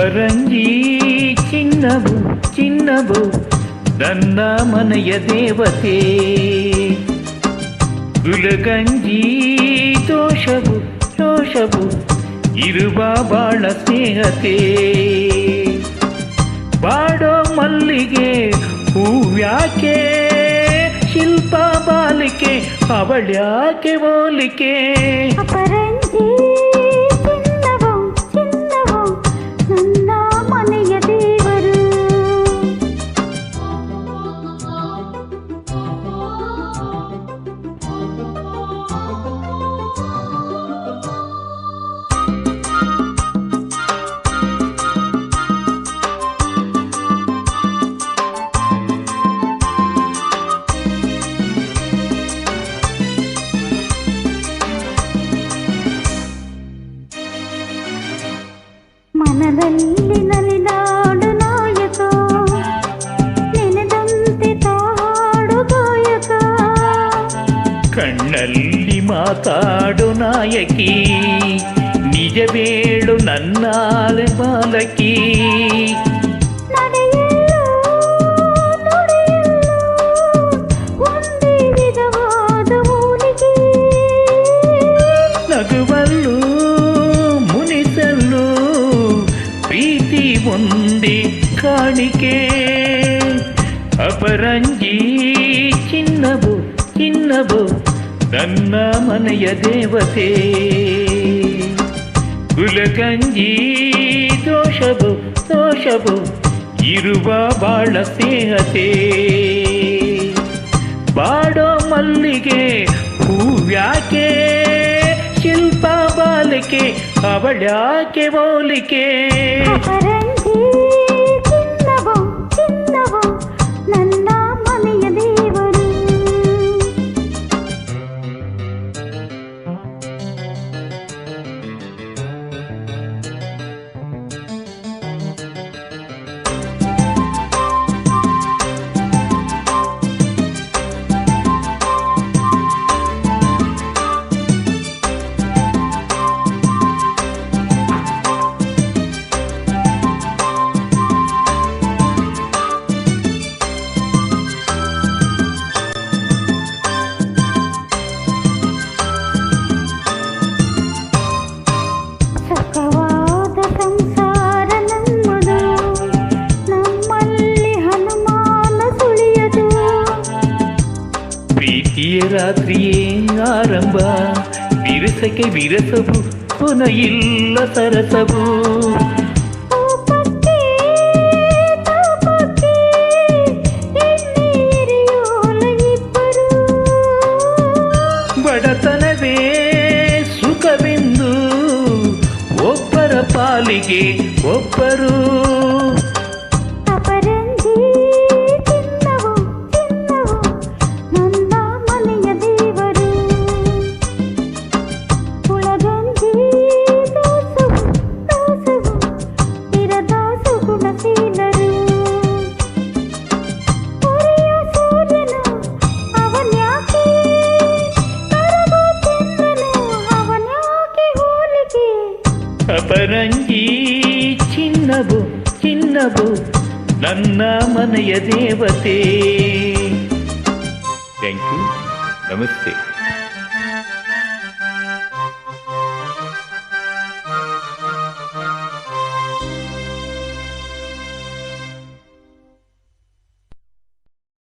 ಅಪರಂಜಿ ಚಿನ್ನವು ಚಿನ್ನವು ನನ್ನ ಮನೆಯ ದೇವತೆ. ಗುಲಗಂಜಿ ದೋಷವು ದೋಷವು ಇರುವ ಬಾಳ ಸ್ನೇಹತೆ. ಬಾಡೋ ಮಲ್ಲಿಗೆ ಹೂವ್ಯಾಕೆ ಶಿಲ್ಪ ಬಾಲಿಕೆ ಅವಳ್ಯಾಕೆ ಹೋಲಿಕೆ. ಅಪರಂಜಿ ಚಿನ್ನವು ಚಿನ್ನವು ನನ್ನ ಮನೆಯ ದೇವರು. ಮನದಲ್ಲಿ ನಲಿದಾಡು ನಾಯಕ, ನೆನೆದಂತೆ ತಾಡು ಗಾಯಕ. ಕಣ್ಣಲ್ಲಿ ಮಾತಾಡು ನಾಯಕಿ, ನಿಜವೇಳು ನನ್ನಾಲೆ ಬಾಲಕಿ. ನಡೆಯಲು ನುಡಿಯಲು ಒಂದೇ ವಿಧವಾದ ಮೂಲಿಗೆ. ನಗುವಲ್ಲೂ ಮುನಿಸಲು ಪ್ರೀತಿ ಒಂದೇ ಕಾಣಿಕೆ. ಅಪರಂಜಿ ಚಿನ್ನವು ಚಿನ್ನವು ನನ್ನ ಮನೆಯ ದೇವತೆ. ಗುಲಗಂಜಿ ದೋಷವು ದೋಷವು ಇರುವ ಬಾಳ ಸ್ನೇಹತೆ. ಬಾಡೋ ಮಲ್ಲಿಗೆ ಹೂವ್ಯಾಕೆ ಶಿಲ್ಪ ಬಾಲಿಕೆ ಅವಳ್ಯಾಕೆ ಹೋಲಿಕೆ. ಅಪರಂಜಿ ಚಿನ್ನವು ಚಿನ್ನವು ನನ್ನ ಮನೆಯ ದೇವರು. ಸುಖವಾದ ಸಂಸಾರ ನಮ್ಮದು, ನಮ್ಮಲ್ಲಿ ಹನುಮಾನ ಸುಳಿಯದು. ಪ್ರೀತಿಯ ರಾತ್ರಿಯೇ ಆರಂಭ, ವಿರಸಕ್ಕೆ ವಿರಸವು ಪುನಃ ಇಲ್ಲ ಸರಸವು. ಕೋಪಕ್ಕೆ ತಾಪಕ್ಕೆ ಎಣ್ಣೆರಿಯೋಲ ಇಬ್ಬರು. ಬಡತನವೇ ಸುಖವೆಂದು ಒಬ್ಬರ ಪಾಲಿಗೆ ಒಬ್ಬರು. ಅಪರಂಜಿ ಚಿನ್ನವು ಚಿನ್ನವು ನನ್ನ ಮನೆಯ ದೇವರು. ಗುಲಗಂಜಿ ದೋಸವು ದೋಸವು ಇರದ ಸುಗುಣಶೀಲರು. ಉರಿಯ ಸೂರ್ಯನು ಅವನ್ಯಾಕೆ, ಕರಗೋ ಚಂದ್ರನು ಅವನ್ಯಾಕೆ ಹೋಲಿಕೆ. ಅಪರಂಜಿ ಚಿನ್ನವು ಚಿನ್ನವು ನನ್ನ ಮನೆಯ ದೇವತೆ. Thank you. ನಮಸ್ತೆ.